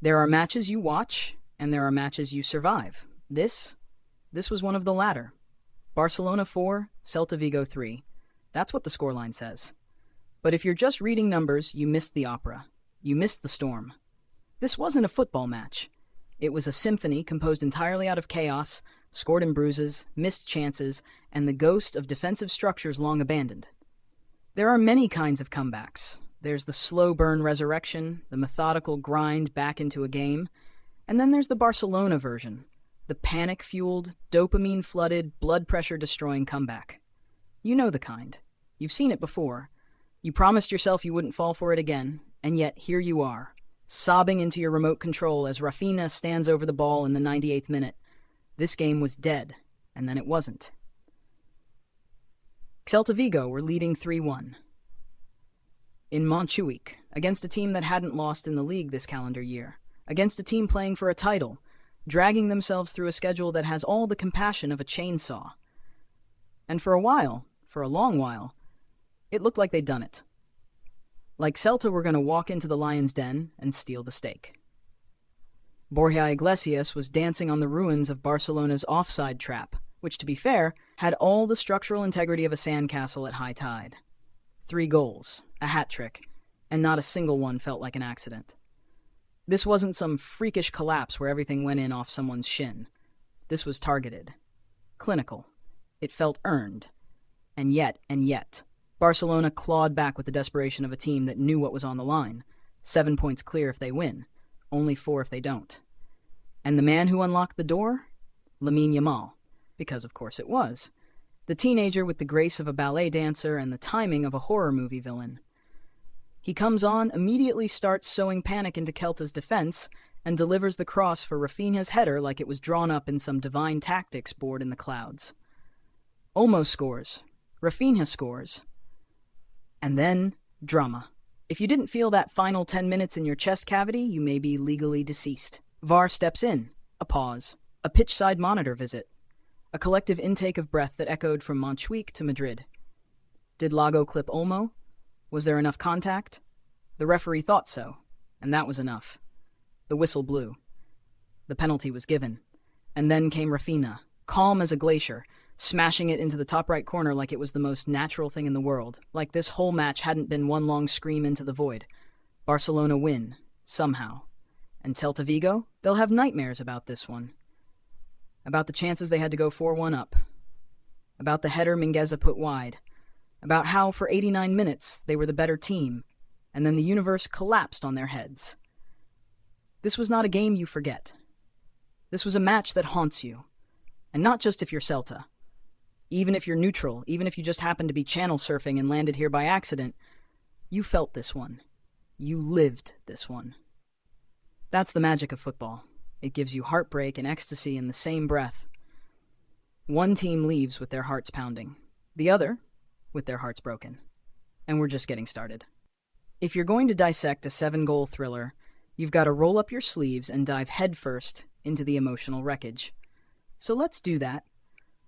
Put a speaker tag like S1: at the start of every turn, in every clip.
S1: There are matches you watch, and there are matches you survive. This was one of the latter. Barcelona 4, Celta Vigo 3. That's what the scoreline says. But if you're just reading numbers, you missed the opera. You missed the storm. This wasn't a football match. It was a symphony composed entirely out of chaos, scored in bruises, missed chances, and the ghost of defensive structures long abandoned. There are many kinds of comebacks. There's the slow burn resurrection, the methodical grind back into a game, and then there's the Barcelona version, the panic-fueled, dopamine-flooded, blood pressure-destroying comeback. You know the kind. You've seen it before. You promised yourself you wouldn't fall for it again, and yet here you are, sobbing into your remote control as Raphinha stands over the ball in the 98th minute. This game was dead, and then it wasn't. Celta Vigo were leading 3-1. In Montjuic, against a team that hadn't lost in the league this calendar year, against a team playing for a title, dragging themselves through a schedule that has all the compassion of a chainsaw. And for a long while, it looked like they'd done it. Like Celta were going to walk into the lion's den and steal the steak. Borja Iglesias was dancing on the ruins of Barcelona's offside trap, which, to be fair, had all the structural integrity of a sandcastle at high tide. 3 goals, a hat trick, and not a single one felt like an accident. This wasn't some freakish collapse where everything went in off someone's shin. This was targeted. Clinical. It felt earned. And yet, Barcelona clawed back with the desperation of a team that knew what was on the line. 7 points clear if they win, only 4 if they don't. And the man who unlocked the door? Yamal. Because of course it was. The teenager with the grace of a ballet dancer and the timing of a horror movie villain. He comes on, immediately starts sowing panic into Celta's defense, and delivers the cross for Raphinha's header like it was drawn up in some divine tactics board in the clouds. Olmo scores. Raphinha scores. And then, drama. If you didn't feel that final 10 minutes in your chest cavity, you may be legally deceased. VAR steps in. A pause. A pitch-side monitor visit. A collective intake of breath that echoed from Montjuic to Madrid. Did Lago clip Olmo? Was there enough contact? The referee thought so, and that was enough. The whistle blew. The penalty was given. And then came Raphinha, calm as a glacier, smashing it into the top right corner like it was the most natural thing in the world, like this whole match hadn't been one long scream into the void. Barcelona win, somehow. And Celta Vigo? They'll have nightmares about this one. About the chances they had to go 4-1 up. About the header Mingueza put wide. About how, for 89 minutes, they were the better team, and then the universe collapsed on their heads. This was not a game you forget. This was a match that haunts you. And not just if you're Celta. Even if you're neutral, even if you just happened to be channel surfing and landed here by accident, you felt this one. You lived this one. That's the magic of football. It gives you heartbreak and ecstasy in the same breath. One team leaves with their hearts pounding. The other, with their hearts broken. And we're just getting started. If you're going to dissect a 7-goal thriller, you've got to roll up your sleeves and dive headfirst into the emotional wreckage. So let's do that.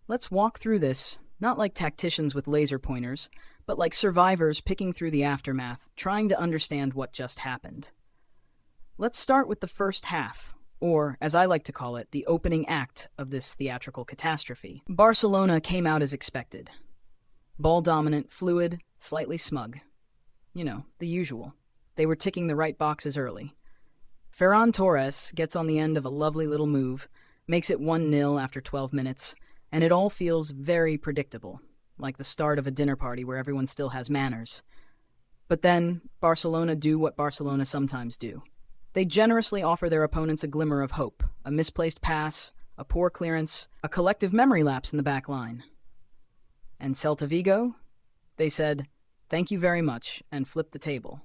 S1: Let's walk through this, not like tacticians with laser pointers, but like survivors picking through the aftermath, trying to understand what just happened. Let's start with the first half, or, as I like to call it, the opening act of this theatrical catastrophe. Barcelona came out as expected. Ball dominant, fluid, slightly smug. You know, the usual. They were ticking the right boxes early. Ferran Torres gets on the end of a lovely little move, makes it 1-0 after 12 minutes, and it all feels very predictable, like the start of a dinner party where everyone still has manners. But then, Barcelona do what Barcelona sometimes do. They generously offer their opponents a glimmer of hope, a misplaced pass, a poor clearance, a collective memory lapse in the back line. And Celta Vigo? They said, "Thank you very much," and flipped the table.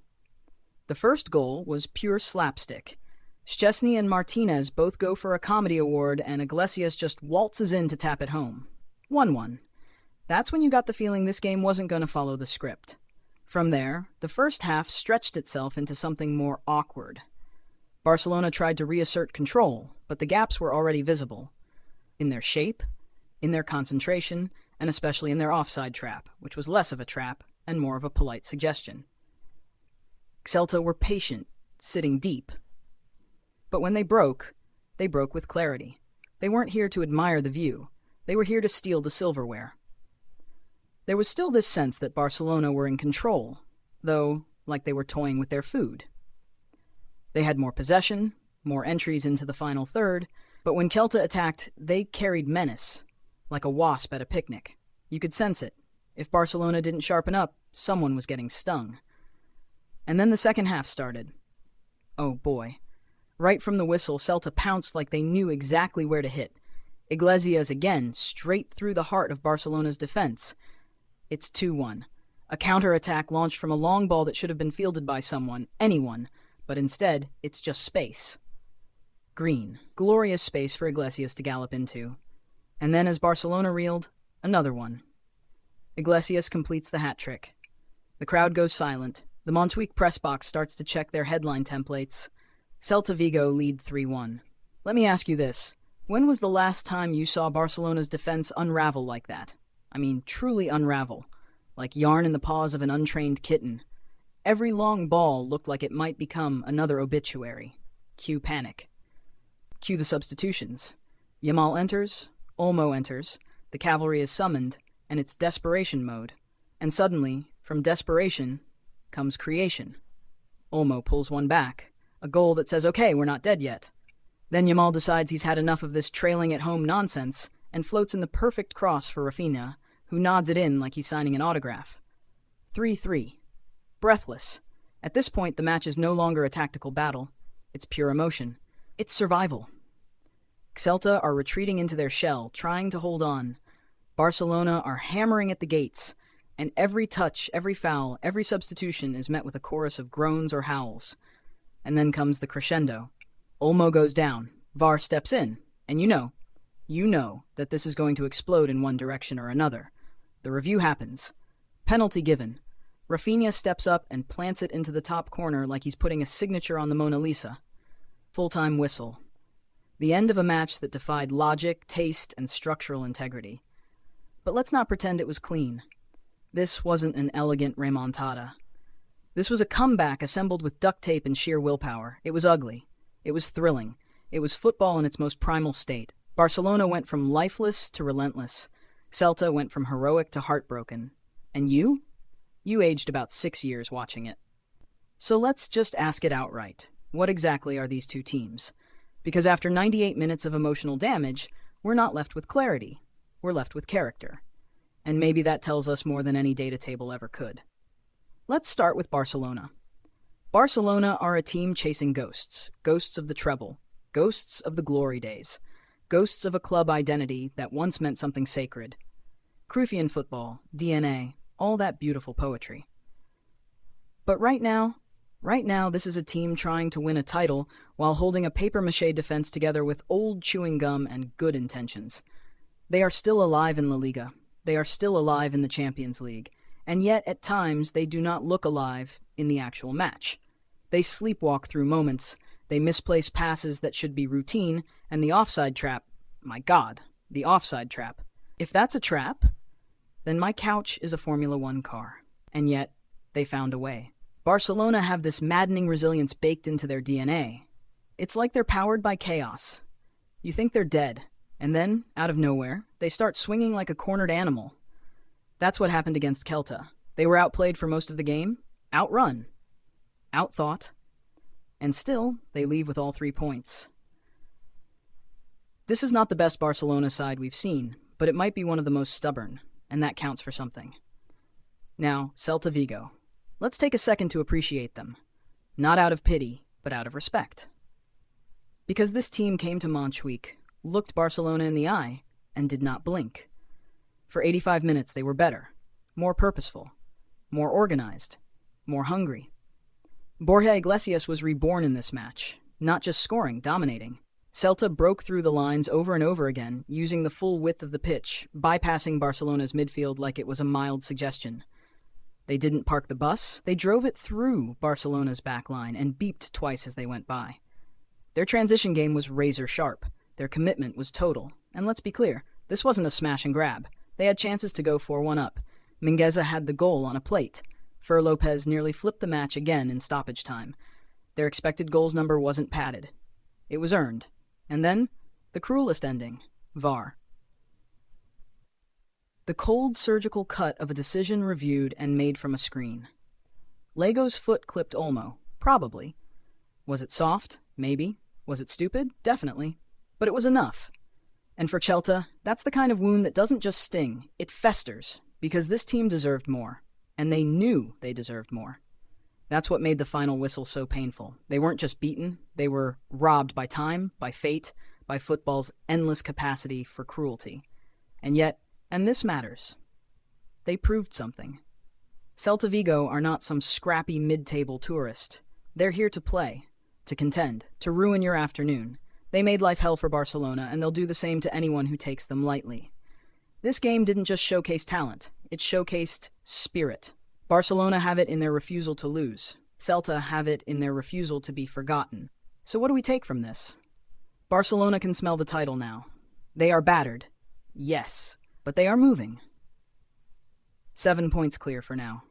S1: The first goal was pure slapstick. Szczesny and Martinez both go for a comedy award, and Iglesias just waltzes in to tap it home. 1-1. That's when you got the feeling this game wasn't going to follow the script. From there, the first half stretched itself into something more awkward. Barcelona tried to reassert control, but the gaps were already visible. In their shape, in their concentration, and especially in their offside trap, which was less of a trap and more of a polite suggestion. Celta were patient, sitting deep. But when they broke with clarity. They weren't here to admire the view. They were here to steal the silverware. There was still this sense that Barcelona were in control, though like they were toying with their food. They had more possession, more entries into the final third, but when Celta attacked, they carried menace, like a wasp at a picnic. You could sense it. If Barcelona didn't sharpen up, someone was getting stung. And then the second half started. Oh boy. Right from the whistle, Celta pounced like they knew exactly where to hit. Iglesias again, straight through the heart of Barcelona's defense. It's 2-1. A counter-attack launched from a long ball that should have been fielded by someone, anyone, but instead, it's just space. Green. Glorious space for Iglesias to gallop into. And then as Barcelona reeled, another one. Iglesias completes the hat trick. The crowd goes silent. The Montjuic press box starts to check their headline templates. Celta Vigo lead 3-1. Let me ask you this. When was the last time you saw Barcelona's defense unravel like that? I mean, truly unravel. Like yarn in the paws of an untrained kitten. Every long ball looked like it might become another obituary. Cue panic. Cue the substitutions. Yamal enters, Olmo enters, the cavalry is summoned, and it's desperation mode. And suddenly, from desperation, comes creation. Olmo pulls one back, a goal that says, okay, we're not dead yet. Then Yamal decides he's had enough of this trailing-at-home nonsense and floats in the perfect cross for Raphinha, who nods it in like he's signing an autograph. 3-3. Breathless. At this point, the match is no longer a tactical battle. It's pure emotion. It's survival. Celta are retreating into their shell, trying to hold on. Barcelona are hammering at the gates, and every touch, every foul, every substitution is met with a chorus of groans or howls. And then comes the crescendo. Olmo goes down, VAR steps in, and you know that this is going to explode in one direction or another. The review happens. Penalty given. Raphinha steps up and plants it into the top corner like he's putting a signature on the Mona Lisa. Full-time whistle. The end of a match that defied logic, taste, and structural integrity. But let's not pretend it was clean. This wasn't an elegant remontada. This was a comeback assembled with duct tape and sheer willpower. It was ugly. It was thrilling. It was football in its most primal state. Barcelona went from lifeless to relentless. Celta went from heroic to heartbroken. And you? You aged about 6 years watching it. So let's just ask it outright. What exactly are these two teams? Because after 98 minutes of emotional damage, we're not left with clarity. We're left with character. And maybe that tells us more than any data table ever could. Let's start with Barcelona. Barcelona are a team chasing ghosts. Ghosts of the treble. Ghosts of the glory days. Ghosts of a club identity that once meant something sacred. Cruyffian football, DNA, all that beautiful poetry. But right now, this is a team trying to win a title while holding a papier-mâché defense together with old chewing gum and good intentions. They are still alive in LaLiga. They are still alive in the Champions League. And yet, at times, they do not look alive in the actual match. They sleepwalk through moments. They misplace passes that should be routine, and the offside trap, my God, the offside trap. If that's a trap, then my couch is a Formula One car. And yet, they found a way. Barcelona have this maddening resilience baked into their DNA. It's like they're powered by chaos. You think they're dead, and then, out of nowhere, they start swinging like a cornered animal. That's what happened against Celta. They were outplayed for most of the game, outrun, outthought, and still, they leave with all 3 points. This is not the best Barcelona side we've seen, but it might be one of the most stubborn, and that counts for something. Now, Celta Vigo. Let's take a second to appreciate them. Not out of pity, but out of respect. Because this team came to Montjuic, looked Barcelona in the eye, and did not blink. For 85 minutes they were better, more purposeful, more organized, more hungry. Borja Iglesias was reborn in this match, not just scoring, dominating. Celta broke through the lines over and over again, using the full width of the pitch, bypassing Barcelona's midfield like it was a mild suggestion. They didn't park the bus, they drove it through Barcelona's backline and beeped twice as they went by. Their transition game was razor sharp, their commitment was total, and let's be clear, this wasn't a smash and grab. They had chances to go 4-1 up. Mingueza had the goal on a plate. Fer Lopez nearly flipped the match again in stoppage time. Their expected goals number wasn't padded. It was earned. And then, the cruelest ending, VAR. The cold surgical cut of a decision reviewed and made from a screen. Lego's foot clipped Olmo. Probably. Was it soft? Maybe. Was it stupid? Definitely. But it was enough. And for Celta, that's the kind of wound that doesn't just sting, it festers, because this team deserved more. And they knew they deserved more. That's what made the final whistle so painful. They weren't just beaten, they were robbed by time, by fate, by football's endless capacity for cruelty. And yet, and this matters, they proved something. Celta Vigo are not some scrappy mid-table tourist. They're here to play, to contend, to ruin your afternoon. They made life hell for Barcelona, and they'll do the same to anyone who takes them lightly. This game didn't just showcase talent, it showcased spirit. Barcelona have it in their refusal to lose. Celta have it in their refusal to be forgotten. So what do we take from this? Barcelona can smell the title now. They are battered. Yes, but they are moving. 7 points clear for now.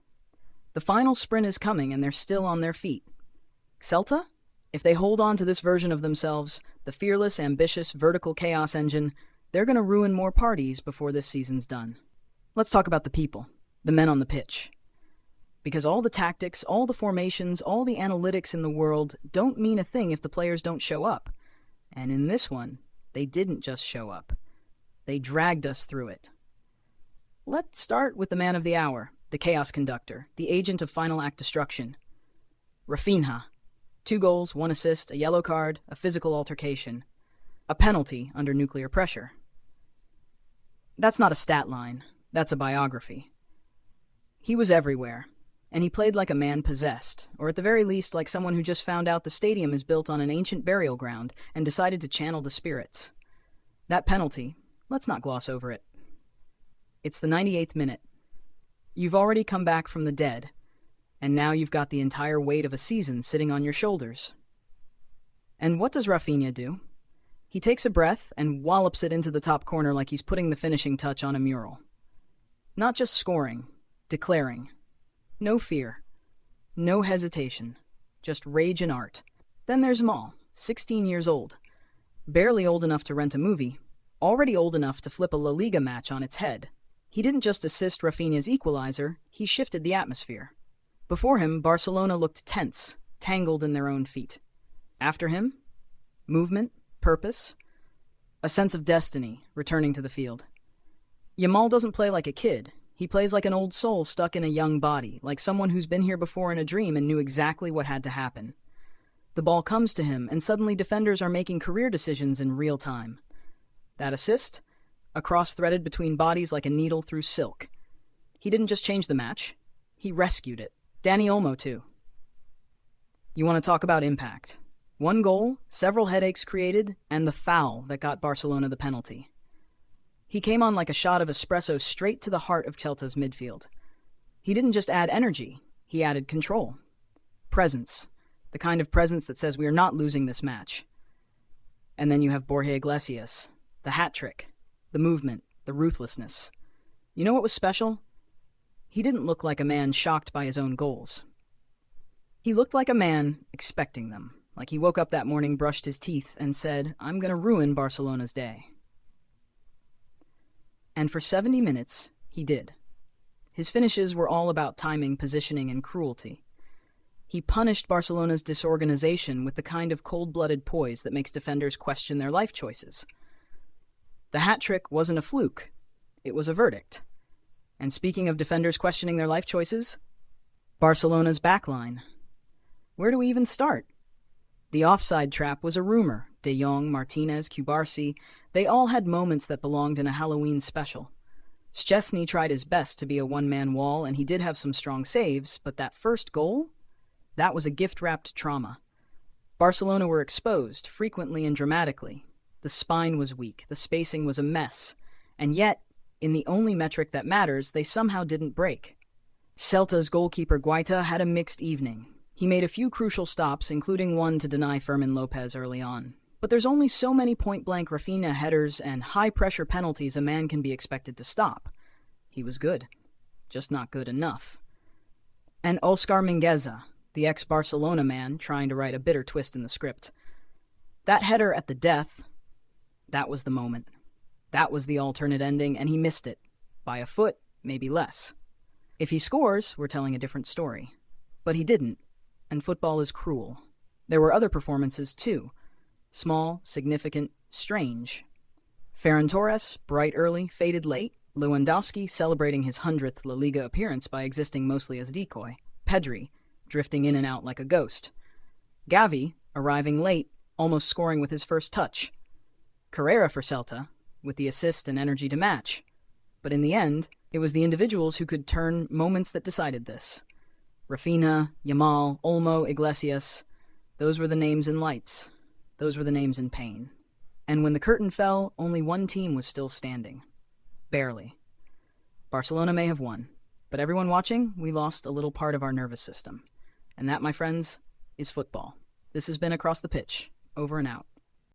S1: The final sprint is coming and they're still on their feet. Celta? If they hold on to this version of themselves, the fearless, ambitious, vertical chaos engine, they're going to ruin more parties before this season's done. Let's talk about the people, the men on the pitch. Because all the tactics, all the formations, all the analytics in the world don't mean a thing if the players don't show up. And in this one, they didn't just show up. They dragged us through it. Let's start with the man of the hour, the chaos conductor, the agent of final act destruction. Raphinha. 2 goals, 1 assist, a yellow card, a physical altercation. A penalty under nuclear pressure. That's not a stat line. That's a biography. He was everywhere. And he played like a man possessed, or at the very least like someone who just found out the stadium is built on an ancient burial ground and decided to channel the spirits. That penalty, let's not gloss over it. It's the 98th minute. You've already come back from the dead, and now you've got the entire weight of a season sitting on your shoulders. And what does Raphinha do? He takes a breath and wallops it into the top corner like he's putting the finishing touch on a mural. Not just scoring, declaring. No fear. No hesitation. Just rage and art. Then there's Yamal, 16 years old. Barely old enough to rent a movie, already old enough to flip a LaLiga match on its head. He didn't just assist Raphinha's equalizer, he shifted the atmosphere. Before him, Barcelona looked tense, tangled in their own feet. After him, movement, purpose, a sense of destiny returning to the field. Yamal doesn't play like a kid. He plays like an old soul stuck in a young body, like someone who's been here before in a dream and knew exactly what had to happen. The ball comes to him, and suddenly defenders are making career decisions in real time. That assist? A cross threaded between bodies like a needle through silk. He didn't just change the match. He rescued it. Danny Olmo, too. You want to talk about impact. 1 goal, several headaches created, and the foul that got Barcelona the penalty. He came on like a shot of espresso straight to the heart of Celta's midfield. He didn't just add energy, he added control. Presence. The kind of presence that says we are not losing this match. And then you have Borja Iglesias. The hat trick. The movement. The ruthlessness. You know what was special? He didn't look like a man shocked by his own goals. He looked like a man expecting them. Like he woke up that morning, brushed his teeth, and said, I'm going to ruin Barcelona's day. And for 70 minutes, he did. His finishes were all about timing, positioning, and cruelty. He punished Barcelona's disorganization with the kind of cold-blooded poise that makes defenders question their life choices. The hat trick wasn't a fluke. It was a verdict. And speaking of defenders questioning their life choices, Barcelona's backline. Where do we even start? The offside trap was a rumor. De Jong, Martinez, Cubarsí, they all had moments that belonged in a Halloween special. Szczesny tried his best to be a one-man wall, and he did have some strong saves, but that first goal? That was a gift-wrapped trauma. Barcelona were exposed, frequently and dramatically. The spine was weak, the spacing was a mess, and yet, in the only metric that matters, they somehow didn't break. Celta's goalkeeper Guaita had a mixed evening. He made a few crucial stops, including one to deny Fermin Lopez early on. But there's only so many point-blank Raphinha headers and high-pressure penalties a man can be expected to stop. He was good, just not good enough. And Oscar Mingueza, the ex-Barcelona man trying to write a bitter twist in the script. That header at the death, that was the moment. That was the alternate ending, and he missed it. By a foot, maybe less. If he scores, we're telling a different story. But he didn't, and football is cruel. There were other performances, too. Small, significant, strange. Ferran Torres, bright early, faded late. Lewandowski celebrating his 100th La Liga appearance by existing mostly as a decoy. Pedri, drifting in and out like a ghost. Gavi, arriving late, almost scoring with his first touch. Carrera for Celta, with the assist and energy to match. But in the end, it was the individuals who could turn moments that decided this. Raphinha, Yamal, Olmo, Iglesias, those were the names in lights. Those were the names in pain. And when the curtain fell, only one team was still standing. Barely. Barcelona may have won, but everyone watching, we lost a little part of our nervous system. And that, my friends, is football. This has been Across the Pitch. Over and out.